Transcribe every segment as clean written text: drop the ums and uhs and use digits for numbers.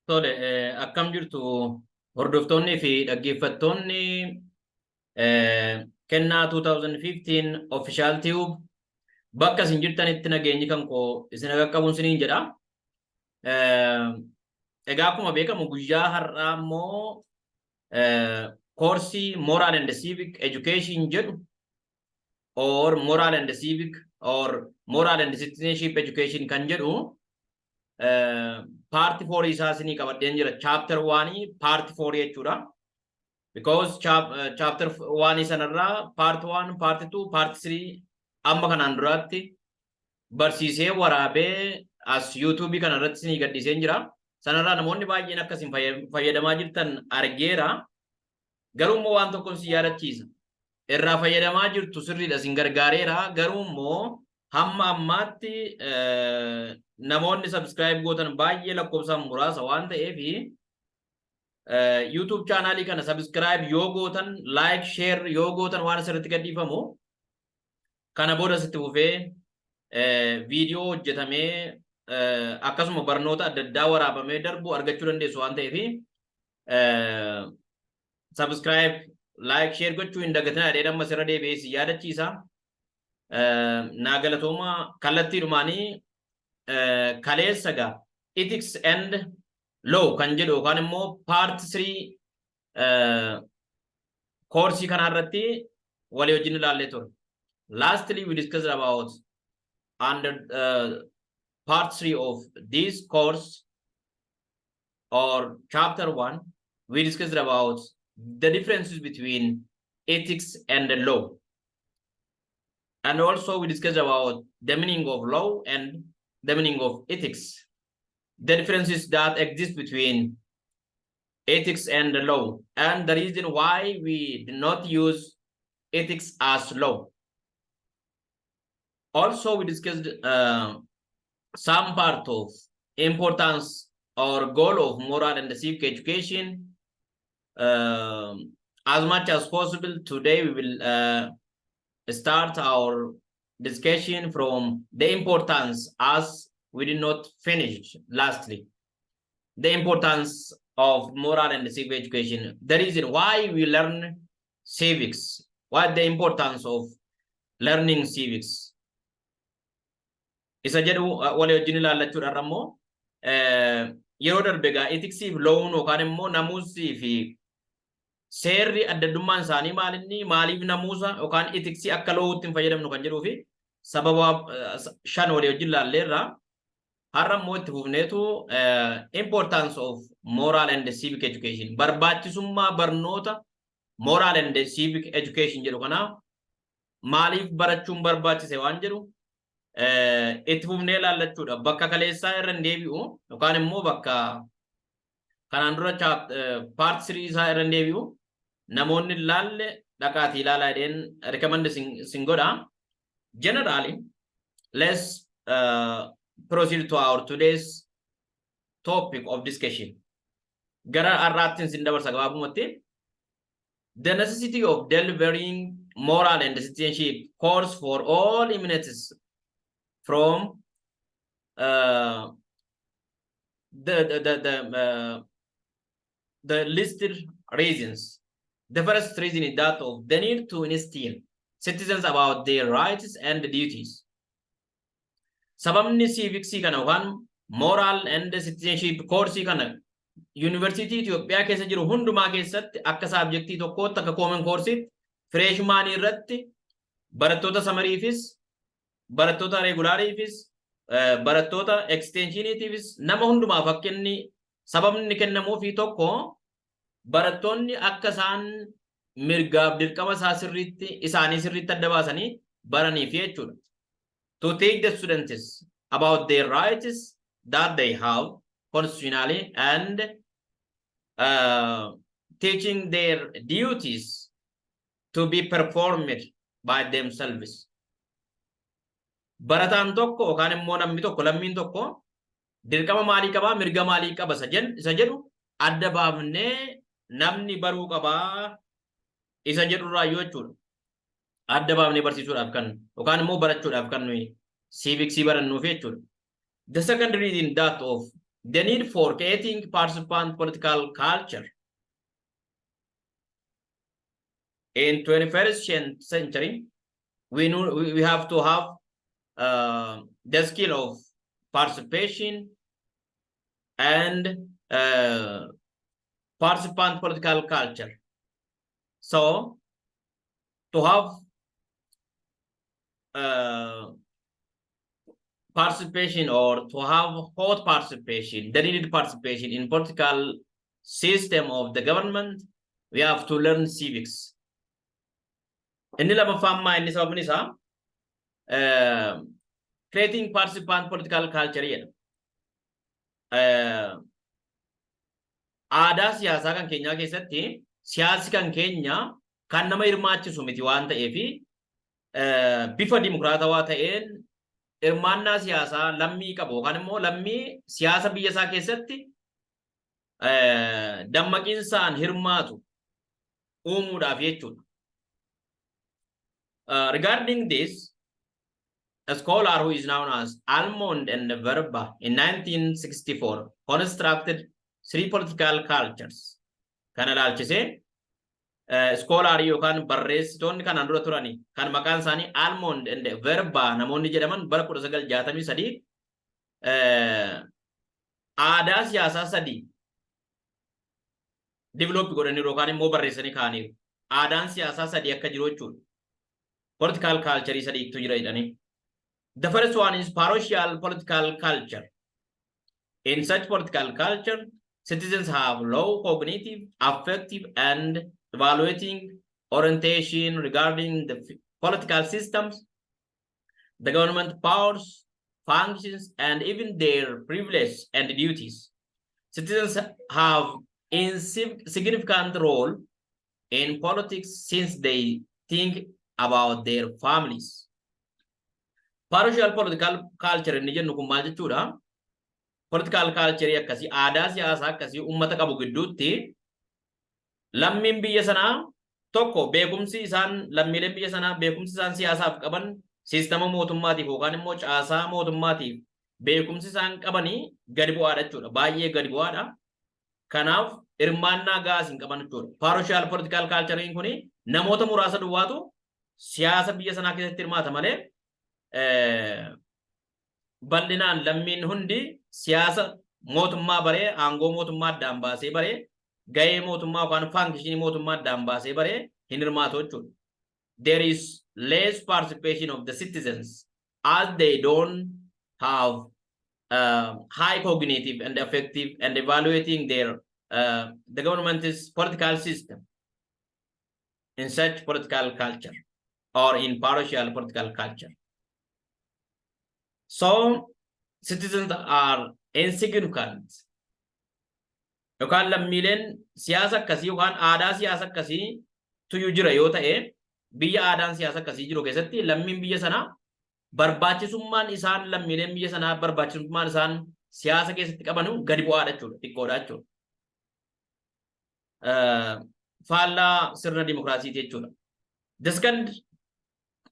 Tole, akkam jirtu hordoftoonni fi dhaggeeffattoonni kennaa 2015 official tube bakka isin jirtanitti nageenyi kan koo isin qaqqabuun isiniin jedha. Egaa akkuma beekamu guyyaa har'aa immoo koorsii moral and civic education jedhu or moral and civic or moral and citizenship education kan jedhu part 4 isaa isinii qabadheen jira. Chapter 1 part 4 jechuudha. Because chapter 1 sanarraa part 1, part 2, part 3 amma kanaan duraatti barsiisee waraabee as YouTube kana irratti isinii gadhiiseen jira. Sanarraa namoonni baay'een akkasiin fayyadamaa jirtan argeera. Garuu immoo waan tokko si yaadachiisa. Irraa fayyadamaa jirtu sirriidha, isin gargaareera. Garuu immoo hamma ammaatti namoonni subscribe gootan baay'ee lakkoofsaan muraasa waan ta'eef YouTube channel kana subscribe yoo gootan, like, share yoo gootan waan asirratti gadhiifamu kana booda sitti fufee video hojjetamee akkasuma barnoota adda addaa waraabamee darbu argachuu dandeessu waan ta'eef subscribe, like, share gochuu hin dagatinaa jedhee amma sirra deebi'ee si yaadachiisa. Nagalatooma kallattiidhumaanii kaleessagaa ethics and law kan jedhu yookaan immoo part 3 koorsii kanarratti walii wajjin ilaallee ture. Lastly, we discussed about under part 3 of this course or chapter 1, we discussed about the differences between ethics and the law. And also we discussed about the meaning of law and the meaning of ethics. The differences that exist between ethics and the law, and the reason why we do not use ethics as law. Also, we discussed some part of importance or goal of moral and civic education. As much as possible, today we will start our discussion from the importance, as we did not finish lastly, the importance of moral and civic education, the reason why we learn civics, what the importance of learning civics. Isa jedhu walii wajjin ilaallachuudhaan ammoo yeroo darbe egaa ethicsii fi lawuun yookaan immoo namuusii fi seerri adda addummaan isaanii maalinni maaliif namuusa yookaan ethicsii akka lawuutti hin fayyadamnu kan jedhuu fi sababa 5 walii wajjin ilaalleerra. Har'a immoo itti fufneetu importance of moral and civic education, barbaachisummaa barnoota moral and civic education jedhu kana maaliif barachuun barbaachise waan jedhu itti fufnee ilaallachuudha. Bakka kaleessaa irra hin deebi'u yookaan immoo bakka kanaan dura part 3 isaa irra hin deebi'u. Namoonni ilaalle dhaqaatii ilaalaa jedheen recommend sin godha. Generally, let's proceed to our today's topic of discussion. Gara arraattiin sin dabarsa gabaabumatti. The necessity of delivering moral and citizenship course for all immunities from the listed reasons. The first reason is that of the need to instill citizens about their rights and duties. Sababni civicsii kana yookaan moral and citizenship course kana University Ethiopia keessa jiru hundumaa keessatti akka subjectii tokkootti akka common courseetti freshman irratti barattoota samariifis barattoota regulaariifis barattoota extensioniitiifis nama hundumaaf akka inni sababni kennamuu fi tokko barattoonni akka isaan mirgaaf dirqama isaanii sirriitti adda baasanii baraniif jechuudha. To take the students about their rights that they have constitutionally and teaching their duties to be performed by themselves. Barataan tokko yookaan immoo namni tokko lammiin tokko dirqama maalii qabaa, mirga maalii qaba isa jedhu adda baafnee namni baruu qabaa isa jedhurraa yoo jechuudha. Adda baafnee barsiisuudhaaf kan yookaan immoo barachuudhaaf kan nuyi civicsii barannuuf jechuudha. The second reason that of the need for creating participant political culture. In 21st century, we have to have the skill of participation and participant political culture. So to have participation or to have hot participation, the needed participation in political system of the government, we have to learn civics. Inni lamaffammaa inni sababni isaa creating participant political culture jedha. Aadaa siyaasaa kan keenyaa keessatti siyaasi kan keenya kan nama hirmaachisu miti waan ta'eef bifa dimokiraatawaa ta'een hirmaannaa siyaasaa lammii qabu yookaan immoo lammii siyaasa biyya isaa keessatti dammaqiinsaan hirmaatu uumuudhaaf jechuudha. Regarding this, a scholar who is known as Almond and Verba in 1964 constructed 3 political cultures. Kana ilaalchisee scholar yookaan barreessitoonni kanaan dura turani kan maqaan isaanii Almond and Verba namoonni jedhaman bara 1963 aadaa siyaasaa 3 develop godhanii yookaan immoo barreessanii kaaniiru. Aadaan siyaasaa 3 akka jiru jechuudha. Political culture is 3 jira jedhanii. The first one is parochial political culture. In such political culture, citizens have low cognitive, affective, and evaluating orientation regarding the political systems, the government powers, functions, and even their privileges and duties. Citizens have a significant role in politics since they think about their families. Parochial political culture inni jennu kun maal jechuudha? Political culture akkasii aadaa siyaasaa akkasii uummata qabu gidduutti lammiin biyya sanaa tokko beekumsi isaan lammiileen biyya sanaa beekumsi isaan siyaasaaf qaban siistama mootummaatiif yookaan immoo caasaa mootummaatiif beekumsi isaan qabanii gadi bu'aadha jechuudha. Baay'ee gadi bu'aadha. Kanaaf hirmaannaa gaas hin qaban jechuudha. Parochial political culture kuni namoota muraasa duwwaatu siyaasa biyya sanaa keessatti hirmaata malee bal'inaan lammiin hundi siyaasa mootummaa baree aangoo mootummaa addaan baasee baree gahee mootummaa yookaan faankishinii mootummaa addaan baasee baree hin hirmaatu jechuudha. There is less participation of the citizens as they don't have high cognitive and effective and evaluating their the government's political system in such political culture or in parochial political culture. So citizens are insignificant. Yookaan lammiileen siyaasa akkasii yookaan aadaa siyaasa akkasii tuyyuu jira yoo ta'e biyya aadaan siyaasa akkasii jiru keessatti lammiin biyya sanaa barbaachisummaan isaan lammiileen biyya sanaa barbaachisummaan isaan siyaasa keessatti qabanu gadi bu'aadha jechuudha, xiqqoodha jechuudha. Faallaa sirna dimokiraasiiti jechuudha. The second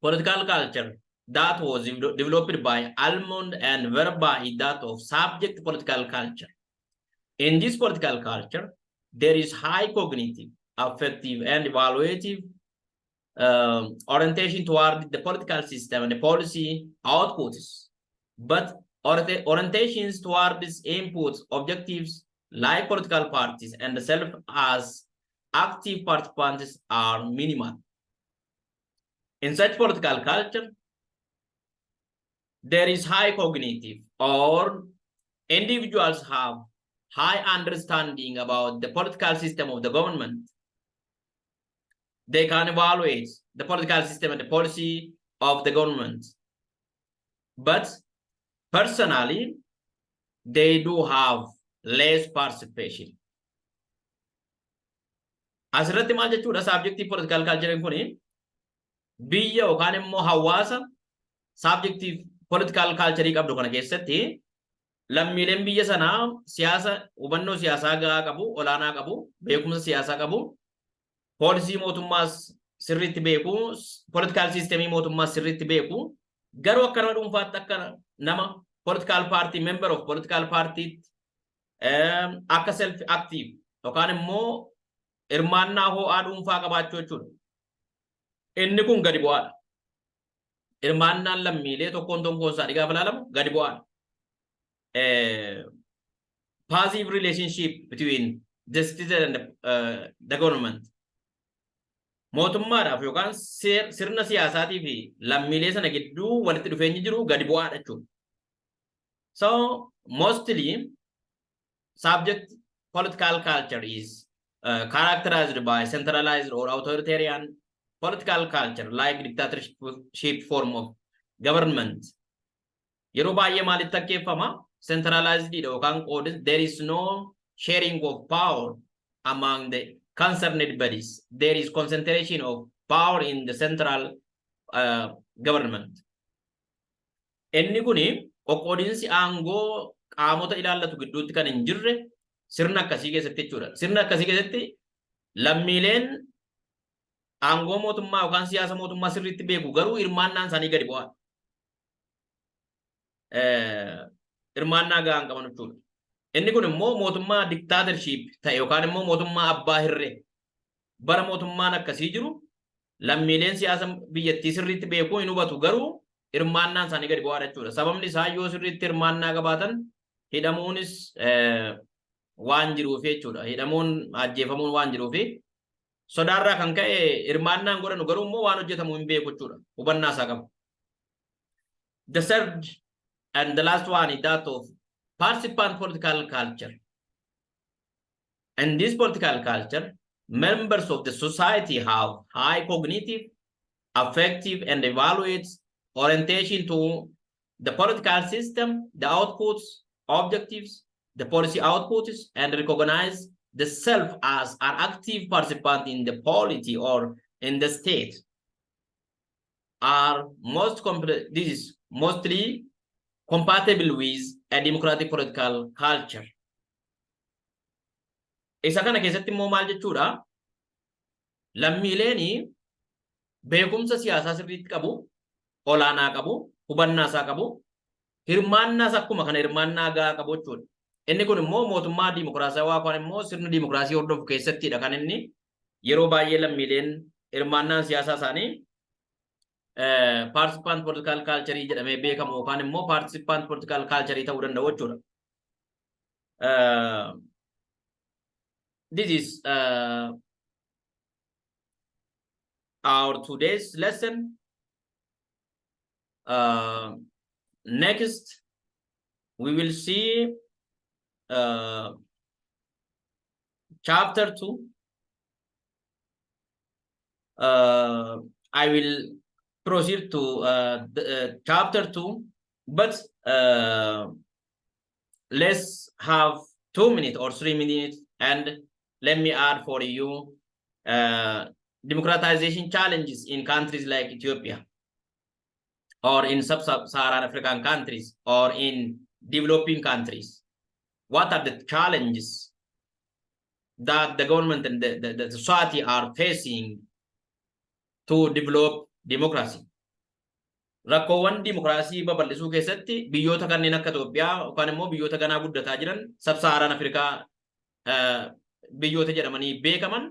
political culture that was developed by Almond and Verba is that of subject political culture. In this political culture, there is high cognitive, affective, and evaluative orientation toward the political system and the policy outputs, but orientations toward these inputs, objectives, like political parties and the self as active participants are minimal. In such political culture, there is high cognitive or individuals have high understanding about the political system of the government. They can evaluate the political system and the policy of the government. But personally, they do have less participation. Asirratti maal jechuudha subjective political culture kuni biyya yookaan immoo hawaasa subjective political culture qabdu kana keessatti lammiileen biyya sanaa siyaasa hubannoo siyaasaa gahaa qabu, olaanaa qabu, beekumsa siyaasaa qabu, poolisii mootummaas sirriitti beeku, political systemii mootummaas sirriitti beeku, garuu akka nama dhuunfaatti akka nama political party member of political party akka self active yookaan immoo hirmaannaa ho'aa dhuunfaa qabaachuu jechuudha. Inni kun gadi bu'aadha. Hirmaannaan lammiilee tokkoon tokkoon isaanii gaafa ilaalamu gadi bu'aadha. Passive relationship between the citizen and the government. Mootummaadhaaf yookaan sirna siyaasaatii fi lammiilee sana gidduu walitti dhufeenyi jiru gadi bu'aadha jechuudha. So mostly subject political culture is characterized by centralized or authoritarian political culture like dictatorship form of government. Yeroo baay'ee maalitti takkeeffama? Centralized yookaan qoodis there is no sharing of power among the concerned bodies. There is concentration of power in the central government. Inni kuni qoqqoodinsi aangoo qaamota ilaallatu gidduutti kan hin jirre sirna akkasii keessatti jechuudha. Sirna akkasii keessatti lammiileen aangoo mootummaa yookaan siyaasa mootummaa sirriitti beeku garuu hirmaannaan isaanii gadi bu'aadha. Hirmaannaa gahaan qaban jechuudha. Inni kun immoo mootummaa dictatorship ta'e yookaan immoo mootummaa abbaa hirree. Bara mootummaan akkasii jiru lammiileen siyaasa biyyattii sirriitti beekuu hin hubatu garuu hirmaannaan isaanii gadi bu'aadha jechuudha. Sababni isaa yoo sirriitti hirmaannaa qabaatan hidhamuunis waan jiruuf jechuudha. Hidhamuun ajjeefamuun waan jiruuf sodaarraa kan ka'e hirmaannaan godhanu garuu immoo waan hojjetamu hin beeku jechuudha. Hubannaa isaa qabu. The third and the last one is that of participant political culture. And this political culture, members of the society have high cognitive, affective, and evaluates orientation to the political system, the outputs, objectives, the policy outputs, and recognize the self as an active participant in the polity or in the state. This is mostly compatible with a democratic political culture. Isa kana keessatti immoo maal jechuudha? Lammiileen beekumsa siyaasaa sirriitti qabu, olaanaa qabu, hubannaa isaa qabu, hirmaannaas akkuma kana hirmaannaa gahaa qabu jechuudha. Inni kun immoo mootummaa dimokiraasawaa yookaan immoo sirna dimokiraasii hordofu keessattidha kan inni yeroo baay'ee lammiileen hirmaannaan siyaasaa isaanii participant political culture jedhamee beekamu yookaan immoo participant political culture ta'uu danda'u jechuudha. This is our today's lesson. Next, we will see chapter 2. I will proceed to chapter 2, but let's have 2 minutes or 3 minutes, and let me add for you democratization challenges in countries like Ethiopia, or in sub-Saharan African countries, or in developing countries. What are the challenges that the government and the society are facing to develop democracy? Rakkoowwan dimokiraasii babal'isuu keessatti biyyoota kanneen akka Itoophiyaa yookaan immoo biyyoota ganaa guddataa jiran sab-Saharan Afrikaa biyyoota jedhamanii beekaman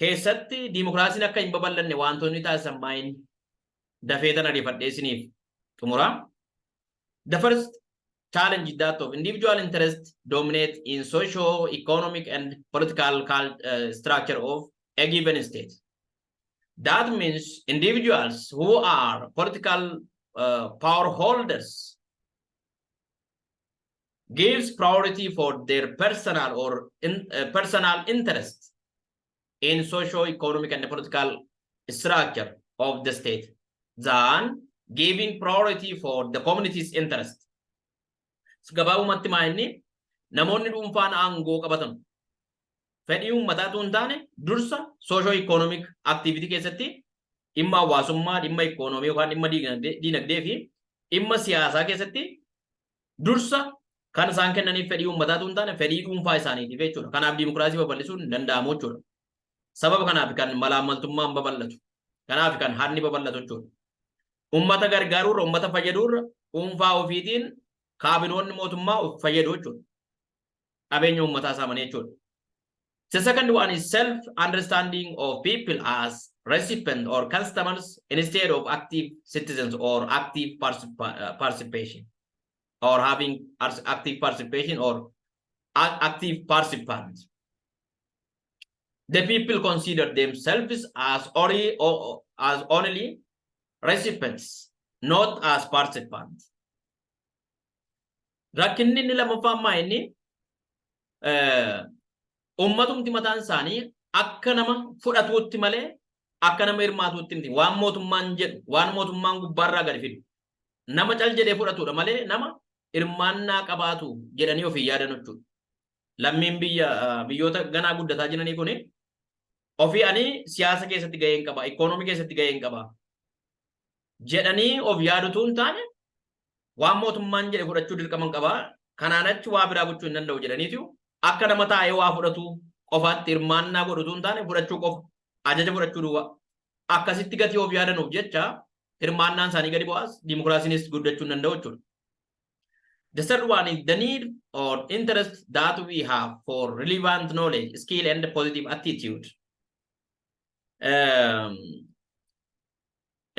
keessatti dimokiraasiin akka hin babal'anne wantoonni taasisan maayini dafee tan ariifadhee isiniif xumura. The first challenge is that of individual interest dominate in socio-economic and political structure of a given state. That means individuals who are political power holders gives priority for their personal or personal interest in socio-economic and political structure of the state than giving priority for the community's interest. Gabaabumatti maa'inni namoonni dhuunfaan aangoo qabatan fedhii uummataatu hin taane dursa socio-economic activity keessatti dhimma hawaasummaa, dhimma ikoonoomii yookaan dhimma diinagdee fi dhimma siyaasaa keessatti dursa kan isaan kennaniif fedhii uummataatu hin taane fedhii dhuunfaa isaaniitiif jechuudha. Kanaaf dimokiraasii babal'isuun hin danda'amu jechuudha. Sababa kanaaf kan malaammaltummaan babal'atu. Kanaaf kan hanni babal'atu jechuudha. Uummata gargaaruurra, uummata fayyaduurra dhuunfaa ofiitiin kaabinoonni mootummaa of fayyadu jechuudha. qabeenya uummataa saamanii jechuudha. The second one is self-understanding of people as recipients or customers instead of active citizens or active participation, or having active participation or active participants. The people consider themselves as only recipients, not as participants. Rakkinni inni lammaffaa inni ummatumti mataan isaanii akka nama fudhatuutti malee akka nama hirmaatuutti miti. Waan mootummaan jedhu, waan mootummaan gubbaarraa gadi fidu. Nama cal jedhee fudhatudha malee nama hirmaannaa qabaatu jedhanii ofii yaadan jechuudha. Lammiin biyyoota ganaa guddataa jiranii kuni ofii ani siyaasa keessatti gaheen qaba, ikoonoomii keessatti gaheen qaba jedhanii of yaadutu hin taane waan mootummaan jedhe fudhachuu dirqaman qaba. Kanaan achi waa biraa gochuu hin danda'u jedhaniitu akka nama taa'ee waa fudhatu qofaatti hirmaannaa godhutu hin taane fudhachuu qofa ajaja fudhachuu duwwaa akkasitti gatii of yaadanuuf jecha hirmaannaan isaanii gadi bu'aas dimokiraasiinis guddachuu hin danda'u jechuudha. The third one is the need or interest that we have for relevant knowledge, skill, and positive attitude.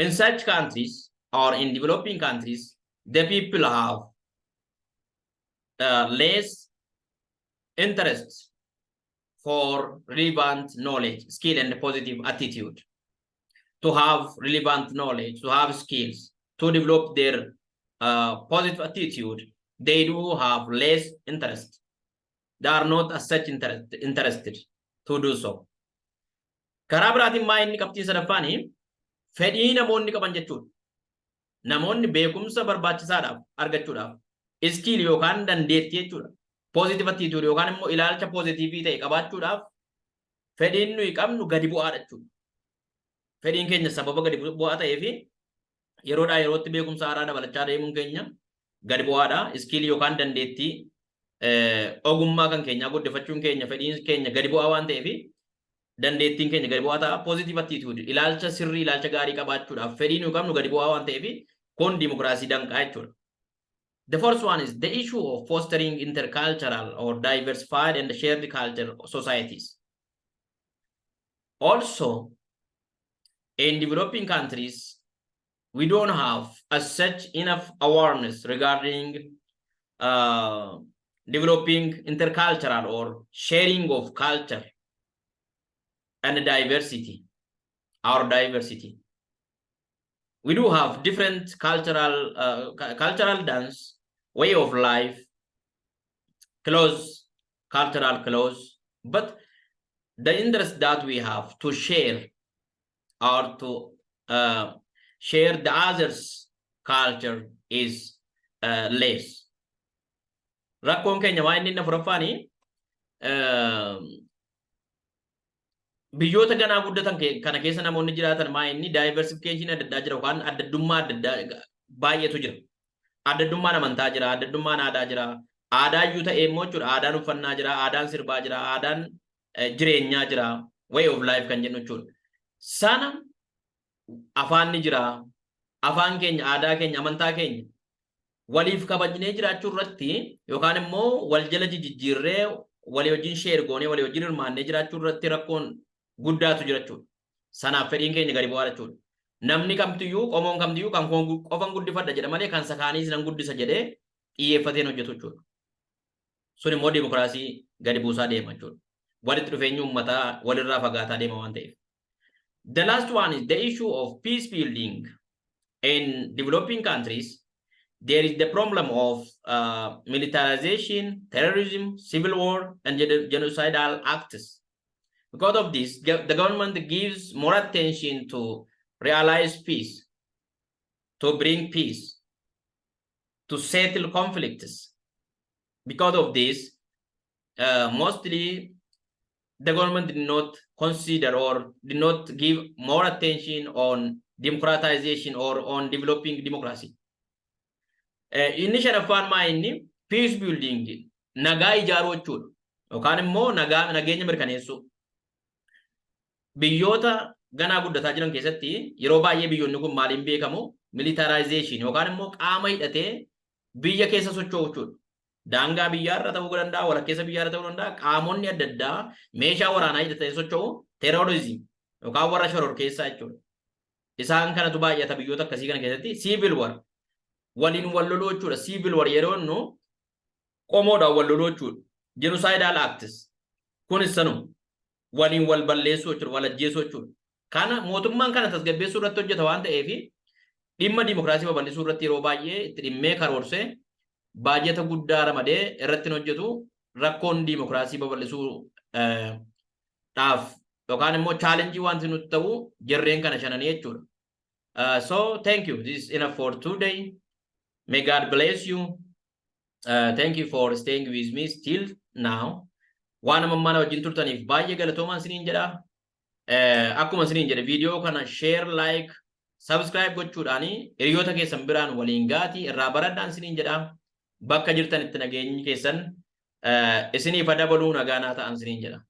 In such countries or in developing countries, the people have less interest for relevant knowledge, skill, and positive attitude. To have relevant knowledge, to have skills, to develop their positive attitude, they do have less interest. They are not as such interested to do so. Karaa biraatiin maa inni qabxiin sadaffaanii fedhii namoonni qaban jechuudha. Namoonni beekumsa barbaachisaadhaaf argachuudhaaf iskiil yookaan dandeettii jechuudha. Positive attitude yookaan immoo ilaalcha pozitiivii ta'e qabaachuudhaaf fedhiin nuyi qabnu gadi bu'aadha jechuudha. Fedhiin keenya sababa gadi bu'aa ta'ee fi yeroodhaa yerootti beekumsa haaraa dabalachaa deemuun keenya gadi bu'aadha. Iskiil yookaan dandeettii ogummaa kan keenyaa guddifachuun keenya fedhiin keenya gadi bu'aa waan ta'eef dandeettiin keenya gadi bu'aa ta'a. Positive attitude ilaalcha sirrii ilaalcha gaarii qabaachuudhaaf fedhiin nuyi qabnu gadi bu'aa waan ta'eef kun dimokiraasii danqaa jechuudha. The first one is the issue of fostering intercultural or diversified and shared culture societies. Also, in developing countries, we don't have as such enough awareness regarding developing intercultural or sharing of culture and diversity, our diversity. We do have different cultural dance, way of life, clothes, cultural clothes, but the interest that we have to share or to share the others' culture is less. Rakkoon keenya waa inni afuraffaanii biyyoota ganaa guddatan kana keessa namoonni jiraatan maa inni diversification adda addaa jira yookaan addaddummaa adda addaa baay'eetu jira. Addaddummaan amantaa jira, addaddummaan aadaa jira. Aadaa iyyuu ta'ee immoo jechuudha aadaan uffannaa jira, aadaan sirbaa jira, aadaan jireenyaa jira, way of life kan jennu jechuudha. Sana afaan ni jira, afaan keenya, aadaa keenya, amantaa keenya waliif kabajnee jiraachuu irratti yookaan immoo wal jala jijjiirree walii wajjin sheer goonee walii wajjin hirmaannee jiraachuu irratti rakkoon guddaatu jira jechuudha. Sanaaf fedhiin keenya gadi bu'aa jechuudha. Namni kamtiyyuu qomoon kamtiyyuu kan qofan guddifadha jedha malee kan sakaaniis nan guddisa jedhee xiyyeeffateen hojjetu jechuudha. Sun immoo dimokiraasii gadi buusaa deema jechuudha. Walitti dhufeenyi uummataa walirraa fagaataa deema waan ta'eef. The last one is the issue of peace building. In developing countries, there is the problem of militarization, terrorism, civil war, and genocidal acts. Because of this, the government gives more attention to realize peace, to bring peace, to settle conflicts. Because of this, mostly the government did not consider or did not give more attention on democratization or on developing democracy. Inni shanaffaan maa inni peace building nagaa ijaaruu jechuudha yookaan immoo nageenya mirkaneessuu. Biyyoota ganaa guddataa jiran keessatti yeroo baay'ee biyyoonni kun maaliin beekamu militarization yookaan immoo qaama hidhatee biyya keessa socho'u jechuudha. daangaa biyyaarra ta'uu danda'a, walakkeessa biyyaarra ta'uu danda'a, qaamonni adda addaa meeshaa waraanaa hidhatee socho'u terrorism yookaan warra shoror keessaa jechuudha. Isaan kanatu baay'ata biyyoota akkasii kana keessatti civil war waliin wal loluu jechuudha. Civil war yeroo nu qomoodhaan wal loluu jechuudha. Genocidal acts kunis sanuma waliin wal balleessuu jechuudha, wal ajjeesuu jechuudha. Kana mootummaan kana tasgabbeessuu irratti hojjeta waan ta'eef dhimma dimokiraasii babal'isuu irratti yeroo baay'ee itti dhimmee karoorsee baajeta guddaa ramadee irratti hojjetu rakkoon dimokiraasii babal'isuu dhaaf yookaan immoo challenge wanti nuti ta'u jarreen kana shananii jechuudha. So thank you. This is enough for today. May God bless you. Thank you for staying with me still now. Waan ammaan wajjin turtaniif baay'ee galatoomaa isiniin jedha. Akkuma isiniin jedhe viidiyoo kana share, like, subscribe gochuudhaani hiriyoota keessan biraan waliin gaatii irraa baradhaan isiniin jedha. Bakka jirtanitti nageenyi keessan isiniif dabaluu nagaa naa ta'an isiniin jedha.